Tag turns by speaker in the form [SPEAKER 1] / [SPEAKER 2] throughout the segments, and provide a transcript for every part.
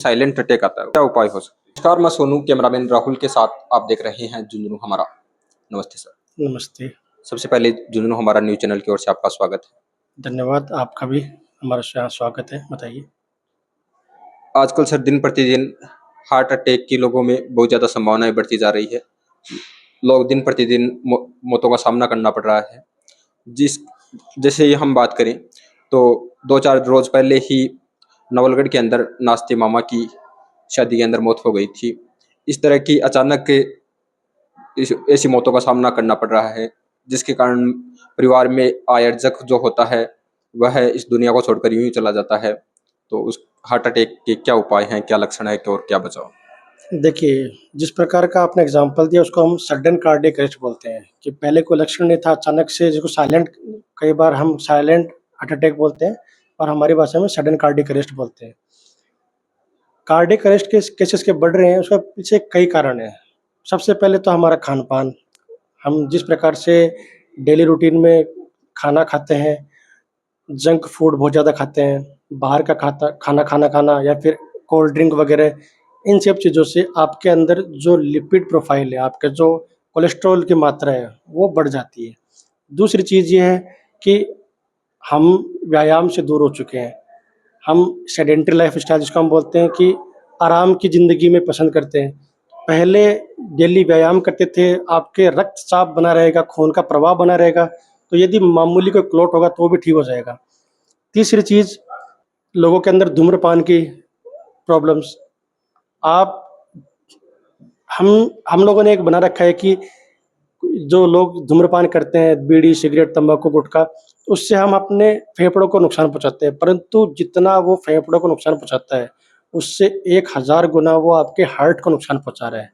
[SPEAKER 1] Silent attack आता है, क्या उपाय हो सकते हैं? नमस्कार, मैं सोनू, कैमरामैन राहुल के साथ आप देख रहे हैं झुंझुनू हमारा। नमस्ते सर।
[SPEAKER 2] नमस्ते।
[SPEAKER 1] सबसे पहले झुंझुनू हमारा न्यूज़ चैनल की ओर से आपका स्वागत है।
[SPEAKER 2] धन्यवाद, आपका भी हमारे यहाँ स्वागत है, बताइए।
[SPEAKER 1] आजकल सर दिन प्रतिदिन हार्ट अटैक की लोगों में बहुत ज़्यादा संभावनाएँ बढ़ती जा रही है। लोग दिन प्रतिदिन मौतों का सामना करना पड़ रहा है। जिस जैसे ही हम बात करें तो 2-4 रोज़ पहले ही नवलगढ़ के अंदर नाश्ते मामा की शादी के अंदर मौत हो गई थी। इस तरह की अचानक ऐसी मौतों का सामना करना पड़ रहा है, जिसके कारण परिवार में आयोजक जो होता है, वह इस दुनिया को छोड़कर यूँ ही चला जाता है। तो उस हार्ट अटैक के क्या उपाय हैं, क्या लक्षण है और क्या बचाव?
[SPEAKER 2] देखिए, जिस प्रकार का आपने एग्ज़ाम्पल दिया उसको हम सडन कार्डियक अरेस्ट बोलते हैं कि पहले कोई लक्षण नहीं था, अचानक से जिसको साइलेंट कई बार हम साइलेंट हार्ट अटैक बोलते हैं और हमारी भाषा में सडन कार्डियक अरेस्ट बोलते हैं। कार्डियक अरेस्ट के केसेस के बढ़ रहे हैं, उसका पीछे कई कारण हैं। सबसे पहले तो हमारा खान-पान, हम जिस प्रकार से डेली रूटीन में खाना खाते हैं, जंक फूड बहुत ज़्यादा खाते हैं, बाहर का खाना या फिर कोल्ड ड्रिंक वगैरह, इन सब चीज़ों से आपके अंदर जो लिपिड प्रोफ़ाइल है, आपका जो कोलेस्ट्रॉल की मात्रा है, वो बढ़ जाती है। दूसरी चीज़ ये है कि हम व्यायाम से दूर हो चुके हैं। हम सेडेंटरी लाइफ़स्टाइल जिसको हम बोलते हैं कि आराम की ज़िंदगी में पसंद करते हैं। पहले डेली व्यायाम करते थे, आपके रक्तचाप बना रहेगा, खून का प्रवाह बना रहेगा, तो यदि मामूली कोई क्लॉट होगा तो वो भी ठीक हो जाएगा। तीसरी चीज़, लोगों के अंदर धूम्रपान की प्रॉब्लम्स। आप हम लोगों ने एक बना रखा है कि जो लोग धूम्रपान करते हैं, बीड़ी, सिगरेट, तम्बाकू, गुटखा, उससे हम अपने फेफड़ों को नुकसान पहुँचाते हैं, परंतु जितना वो फेफड़ों को नुकसान पहुँचाता है, उससे 1000 गुना वो आपके हार्ट को नुकसान पहुँचा रहा है।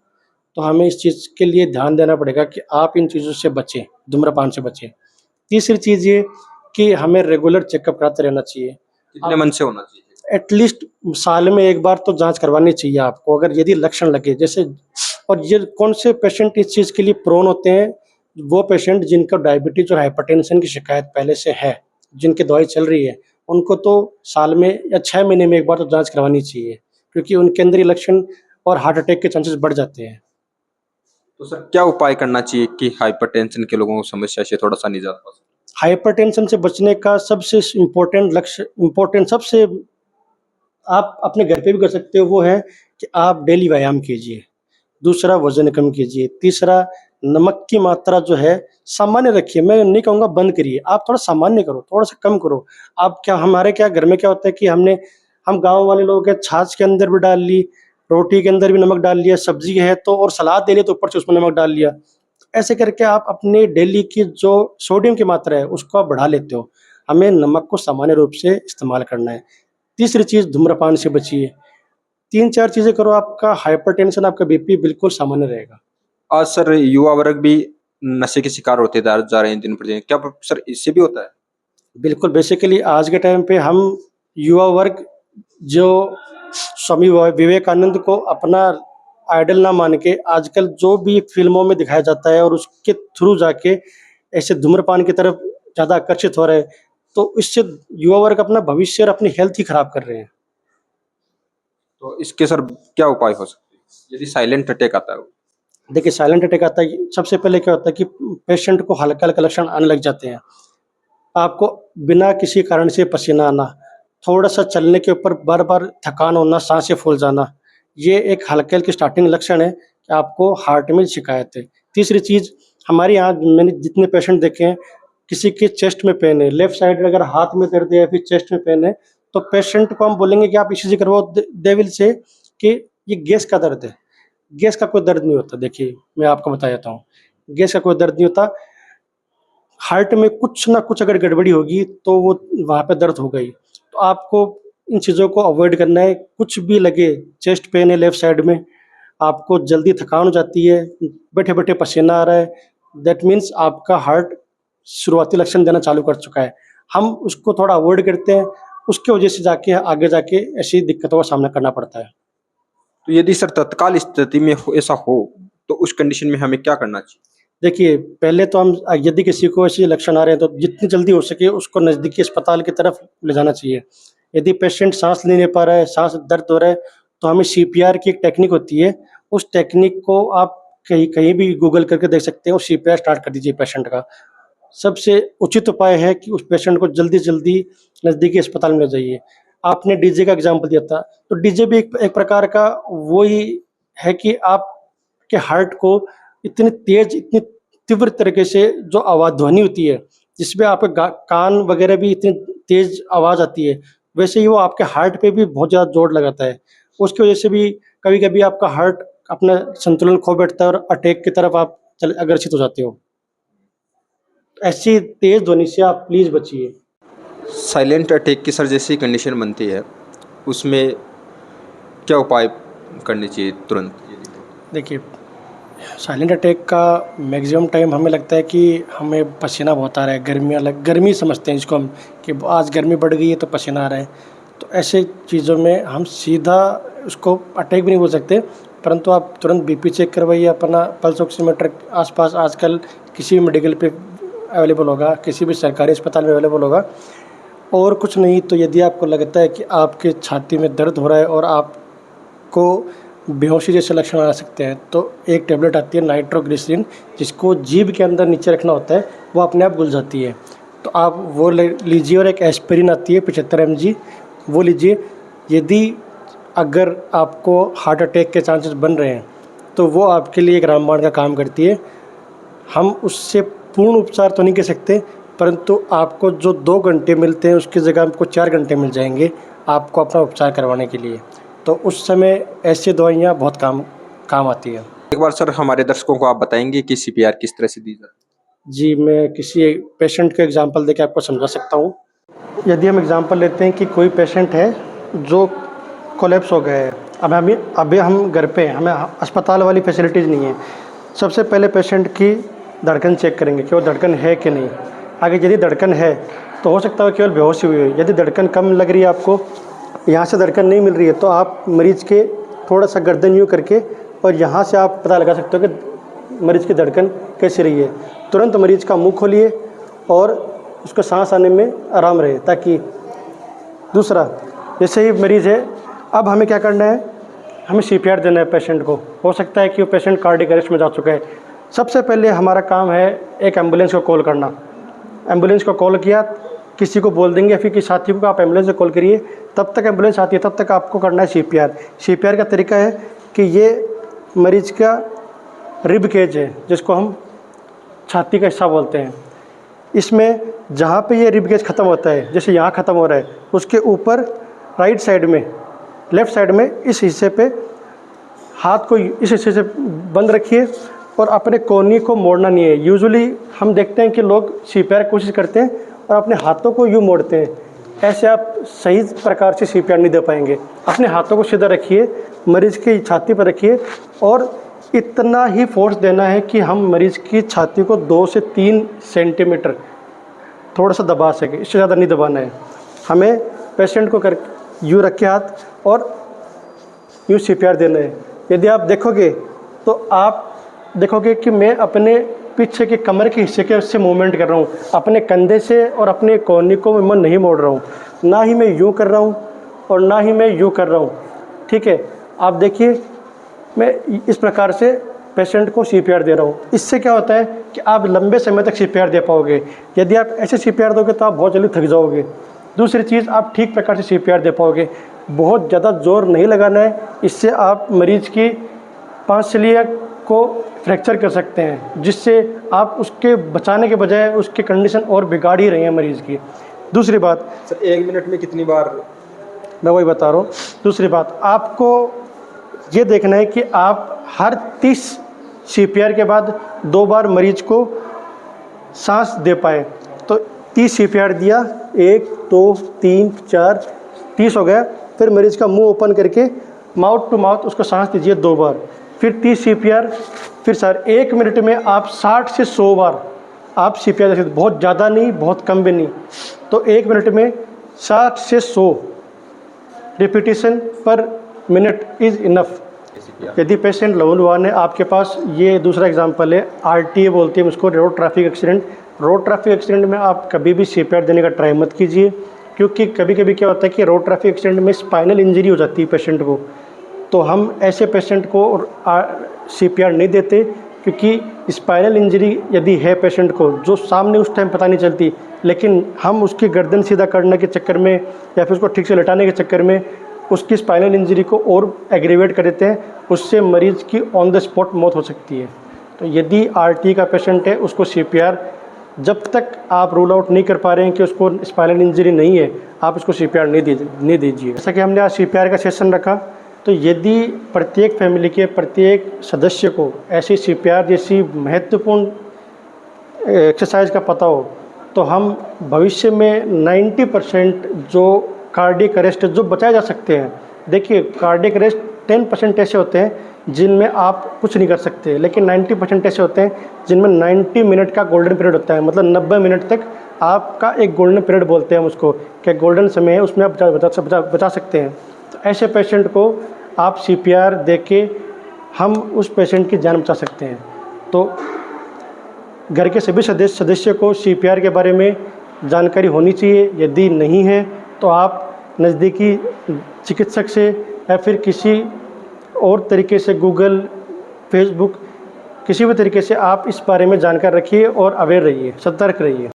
[SPEAKER 2] तो हमें इस चीज़ के लिए ध्यान देना पड़ेगा कि आप इन चीज़ों से बचें, धूम्रपान से बचें। तीसरी चीज़ ये कि हमें रेगुलर चेकअप कराते रहना चाहिए।
[SPEAKER 1] कितने मन से होना चाहिए?
[SPEAKER 2] एटलीस्ट साल में 1 बार तो जाँच करवानी चाहिए आपको, अगर यदि लक्षण लगे। जैसे और ये कौन से पेशेंट इस चीज़ के लिए प्रोन होते हैं, वो पेशेंट जिनका डायबिटीज़ और हाइपरटेंशन की शिकायत पहले से है, जिनकी दवाई चल रही है, उनको तो साल में या 6 महीने में 1 बार तो जाँच करवानी चाहिए, क्योंकि उनके अंदर ये लक्षण और हार्ट अटैक के चांसेस बढ़ जाते हैं।
[SPEAKER 1] तो सर क्या उपाय करना चाहिए कि हाइपरटेंशन के लोगों को समस्या से थोड़ा-सा निजात पा सकें?
[SPEAKER 2] हाइपरटेंशन से बचने का सबसे इम्पोर्टेंट सबसे आप अपने घर पे भी कर सकते हो, वो है कि आप डेली व्यायाम कीजिए। दूसरा, वज़न कम कीजिए। तीसरा, नमक की मात्रा जो है सामान्य रखिए, मैं नहीं कहूँगा बंद करिए, आप थोड़ा सामान्य करो, थोड़ा-सा कम करो। आप क्या हमारे क्या घर में क्या होता है कि हम गाँव वाले लोग हैं, छाछ के अंदर भी डाल ली, रोटी के अंदर भी नमक डाल लिया, सब्ज़ी है तो और सलाद ले लिया तो ऊपर से उसमें नमक डाल लिया। ऐसे करके आप अपने डेली की जो सोडियम की मात्रा है, उसको आप बढ़ा लेते हो। हमें नमक को सामान्य रूप से इस्तेमाल करना है। तीसरी चीज़, धूम्रपान से बचिए। 3-4 चीज़ें करो, आपका हाइपरटेंशन, आपका बीपी बिल्कुल सामान्य रहेगा।
[SPEAKER 1] आज सर युवा वर्ग भी नशे के शिकार होते जा रहे हैं दिन प्रतिदिन। क्या सर इससे भी होता है?
[SPEAKER 2] बिल्कुल, बेसिकली आज के टाइम पे हम युवा वर्ग जो स्वामी विवेकानंद को अपना आइडल ना मान के आजकल जो भी फ़िल्मों में दिखाया जाता है और उसके थ्रू जाके ऐसे धूम्रपान की तरफ ज़्यादा आकर्षित हो रहे हैं, तो इससे युवा वर्ग अपना भविष्य और अपनी हेल्थ ही खराब कर रहे हैं।
[SPEAKER 1] तो इसके सर क्या उपाय हो सकते हैं? यदि साइलेंट अटैक आता है?
[SPEAKER 2] देखिए, साइलेंट अटैक आता है, सबसे पहले क्या होता है कि पेशेंट को हल्का-हल्का लक्षण आने लग जाते हैं। आपको बिना किसी कारण से पसीना आना, थोड़ा-सा चलने के ऊपर बार-बार थकान होना, साँसें फूल जाना, ये एक हल्के-हल्के स्टार्टिंग लक्षण है कि आपको हार्ट में शिकायत है। तीसरी चीज़, हमारे यहाँ मैंने जितने पेशेंट देखे हैं, किसी के चेस्ट में पेन है, लेफ्ट साइड अगर हाथ में दर्द है या फिर चेस्ट में पेन है, तो पेशेंट को हम बोलेंगे कि आप ईसीजी करवाओ, दे विल से कि ये गैस का दर्द है। गैस का कोई दर्द नहीं होता, देखिए, मैं आपको बता देता हूँ। गैस का कोई दर्द नहीं होता, हार्ट में कुछ ना कुछ अगर गड़बड़ी होगी तो वो वहाँ पे दर्द होगा ही। तो आपको इन चीज़ों को अवॉइड करना है, कुछ भी लगे, चेस्ट पेन है लेफ्ट साइड में, आपको जल्दी थकान हो जाती है, बैठे-बैठे पसीना आ रहा है, दैट मीन्स आपका हार्ट शुरुआती लक्षण देना चालू कर चुका है। हम उसको थोड़ा अवॉइड करते हैं, उसकी वजह से जाके आगे जाके ऐसी दिक्कतों का सामना करना पड़ता है।
[SPEAKER 1] तो यदि सर तत्काल स्थिति में ऐसा हो, तो उस कंडीशन में हमें क्या करना चाहिए?
[SPEAKER 2] देखिए, पहले तो हम यदि किसी को ऐसे लक्षण आ रहे हैं तो जितनी जल्दी हो सके उसको नज़दीकी अस्पताल की तरफ ले जाना चाहिए। यदि पेशेंट साँस नहीं ले पा रहा है, साँस दर्द हो रहा है, तो हमें सीपीआर की एक टेक्निक होती है, उस टेक्निक को आप कहीं कहीं भी गूगल करके देख सकते हैं और सीपीआर स्टार्ट कर दीजिए पेशेंट का। सबसे उचित उपाय है कि उस पेशेंट को जल्दी से जल्दी नज़दीकी अस्पताल में ले जाइए। आपने डीजे का एग्ज़ाम्पल दिया था, तो डीजे भी एक एक प्रकार का वो ही है कि आपके हार्ट को इतनी तेज़, इतनी तीव्र तरीके से जो आवाज़ ध्वनि होती है, जिसमें आपके कान वगैरह भी इतनी तेज़ आवाज़ आती है, वैसे ही वो आपके हार्ट पे भी बहुत ज़्यादा ज़ोर लगाता है। उसकी वजह से भी कभी-कभी आपका हार्ट अपना संतुलन खो बैठता है और अटैक की तरफ आप अग्रसित हो जाते हो। ऐसी तेज़ ध्वनि से आप प्लीज़ बचिए।
[SPEAKER 1] साइलेंट अटैक की सर जैसी कंडीशन बनती है, उसमें क्या उपाय करने चाहिए तुरंत?
[SPEAKER 2] देखिए, साइलेंट अटैक का मैक्सिमम टाइम हमें लगता है कि हमें पसीना बहुत आ रहा है, गर्मी समझते हैं जिसको हम, कि आज गर्मी बढ़ गई है तो पसीना आ रहा है। तो ऐसे चीज़ों में हम सीधा उसको अटैक भी नहीं बोल सकते, परंतु आप तुरंत बीपी चेक करवाइए, अपना पल्स ऑक्सीमीटर आस-पास आजकल किसी भी मेडिकल पे अवेलेबल होगा, किसी भी सरकारी अस्पताल में अवेलेबल होगा। और कुछ नहीं तो यदि आपको लगता है कि आपके छाती में दर्द हो रहा है और आपको बेहोशी जैसे लक्षण आ सकते हैं, तो एक टैबलेट आती है नाइट्रोग्लिसरीन, जिसको जीभ के अंदर नीचे रखना होता है, वो अपने आप घुल जाती है। तो आप वो ले लीजिए, और एक एस्पिरिन आती है 75 mg, वो लीजिए। यदि अगर आपको हार्ट अटैक के चांसेस बन रहे हैं, तो वो आपके लिए एक रामबाण का काम करती है। हम उससे पूर्ण उपचार तो नहीं कह सकते, परंतु आपको जो 2 घंटे मिलते हैं उसकी जगह आपको 4 घंटे मिल जाएंगे आपको अपना उपचार करवाने के लिए। तो उस समय ऐसी दवाइयाँ बहुत काम आती है।
[SPEAKER 1] एक बार सर हमारे दर्शकों को आप बताएंगे कि सीपीआर किस तरह से दी जाती है?
[SPEAKER 2] जी, मैं किसी पेशेंट का एग्ज़ाम्पल देके आपको समझा सकता हूँ। यदि हम एग्ज़ाम्पल लेते हैं कि कोई पेशेंट है जो कोलैप्स हो गया है, अभी हम घर पे हैं, हमें अस्पताल वाली फैसिलिटीज़ नहीं है। सबसे पहले पेशेंट की धड़कन चेक करेंगे कि वो धड़कन है कि नहीं। आगे यदि धड़कन है तो हो सकता है केवल बेहोशी हुई है। यदि धड़कन कम लग रही है, आपको यहाँ से धड़कन नहीं मिल रही है, तो आप मरीज़ के थोड़ा सा गर्दन यूँ करके और यहाँ से आप पता लगा सकते हो कि मरीज़ की धड़कन कैसी रही है। तुरंत मरीज़ का मुँह खोलिए और उसको सांस आने में आराम रहे। ताकि दूसरा, जैसे ही मरीज़ है, अब हमें क्या करना है, हमें सीपीआर देना है पेशेंट को। हो सकता है कि वो पेशेंट कार्डियक अरेस्ट में जा चुका है। सबसे पहले हमारा काम है एक एम्बुलेंस को कॉल करना। एम्बुलेंस को कॉल किया, किसी को बोल देंगे, फिर किसी साथी को आप एम्बुलेंस से कॉल करिए। तब तक एम्बुलेंस आती है, तब तक आपको करना है सीपीआर। सीपीआर का तरीका है कि ये मरीज़ का रिब केज है, जिसको हम छाती का हिस्सा बोलते हैं। इसमें जहाँ पे ये रिब केज ख़त्म होता है, जैसे यहाँ ख़त्म हो रहा है, उसके ऊपर राइट साइड में, लेफ़्ट साइड में इस हिस्से पे हाथ को इस हिस्से से बंद रखिए और अपने कोहनी को मोड़ना नहीं है। यूजुअली हम देखते हैं कि लोग सीपीआर की कोशिश करते हैं और अपने हाथों को यूँ मोड़ते हैं। ऐसे आप सही प्रकार से सीपीआर नहीं दे पाएंगे। अपने हाथों को सीधा रखिए, मरीज़ की छाती पर रखिए और इतना ही फोर्स देना है कि हम मरीज़ की छाती को 2 से 3 सेंटीमीटर थोड़ा सा दबा सके, इससे ज़्यादा नहीं दबाना है। हमें पेशेंट को कर यूँ रख के हाथ और यूँ सीपीआर देना है। यदि आप देखोगे तो आप देखोगे कि मैं अपने पीछे के कमर के हिस्से के उससे मूवमेंट कर रहा हूँ, अपने कंधे से और अपने कोहनी को मैं नहीं मोड़ रहा हूँ। ना ही मैं यूँ कर रहा हूँ और ना ही मैं यूँ कर रहा हूँ। ठीक है, आप देखिए, मैं इस प्रकार से पेशेंट को सीपीआर दे रहा हूँ। इससे क्या होता है कि आप लंबे समय तक सीपीआर दे पाओगे। यदि आप ऐसे सीपीआर दोगे तो आप बहुत जल्दी थक जाओगे। दूसरी चीज़, आप ठीक प्रकार से सीपीआर दे पाओगे। बहुत ज़्यादा ज़ोर नहीं लगाना है, इससे आप मरीज़ की पांसलिया को फ्रैक्चर कर सकते हैं, जिससे आप उसके बचाने के बजाय उसकी कंडीशन और बिगाड़ ही रहे हैं मरीज़ की। दूसरी बात
[SPEAKER 1] सर, 1 मिनट में कितनी बार?
[SPEAKER 2] मैं वही बता रहा हूँ। दूसरी बात, आपको ये देखना है कि आप हर 30 सीपीआर के बाद 2 बार मरीज को सांस दे पाए। तो 30 सीपीआर दिया, 1 2 3 4 30 हो गया। फिर मरीज़ का मुंह ओपन करके माउथ टू माउथ उसको सांस दीजिए 2 बार। फिर 30 सीपीआर। फिर सर 1 मिनट में आप 60 से 100 बार आप सीपीआर दे सकते, बहुत ज़्यादा नहीं, बहुत कम भी नहीं। तो 1 मिनट में 60 से 100 रिपीटिशन पर मिनट इज़ इनफ। यदि पेशेंट लहूलुहान है, आपके पास ये दूसरा एग्जांपल है, आरटीए बोलते हैं उसको, road traffic accident. Road traffic accident में आप कभी भी सीपीआर देने का ट्राई मत कीजिए, क्योंकि कभी कभी क्या होता है कि रोड ट्रैफिक एक्सीडेंट में स्पाइनल इंजरी हो जाती है पेशेंट को। तो हम ऐसे पेशेंट को CPR नहीं देते, क्योंकि स्पाइनल इंजरी यदि है पेशेंट को, जो सामने उस टाइम पता नहीं चलती, लेकिन हम उसकी गर्दन सीधा करने के चक्कर में या फिर उसको ठीक से लेटाने के चक्कर में उसकी स्पाइनल इंजरी को और एग्रीवेट कर देते हैं, उससे मरीज़ की ऑन द स्पॉट मौत हो सकती है। तो यदि RT का पेशेंट है, उसको CPR जब तक आप रूल आउट नहीं कर पा रहे हैं कि उसको स्पाइनल इंजरी नहीं है, आप उसको CPR नहीं दीजिए। जैसा कि हमने आज CPR का सेशन रखा, तो यदि प्रत्येक फैमिली के प्रत्येक सदस्य को ऐसी CPR जैसी महत्वपूर्ण एक्सरसाइज का पता हो, तो हम भविष्य में 90% जो कार्डियक अरेस्ट जो बचाए जा सकते हैं। देखिए, कार्डियक अरेस्ट 10% ऐसे होते हैं जिनमें आप कुछ नहीं कर सकते, लेकिन 90% ऐसे होते हैं जिनमें 90 मिनट का गोल्डन पीरियड होता है। मतलब 90 मिनट तक आपका एक गोल्डन पीरियड बोलते हैं हम उसको, कि गोल्डन समय है, उसमें आप बचा सकते हैं। तो ऐसे पेशेंट को आप CPR दे के हम उस पेशेंट की जान बचा सकते हैं। तो घर के सभी सदस्य को CPR के बारे में जानकारी होनी चाहिए। यदि नहीं है तो आप नज़दीकी चिकित्सक से या फिर किसी और तरीके से गूगल, फेसबुक, किसी भी तरीके से आप इस बारे में जानकार रखिए और अवेयर रहिए, सतर्क रहिए।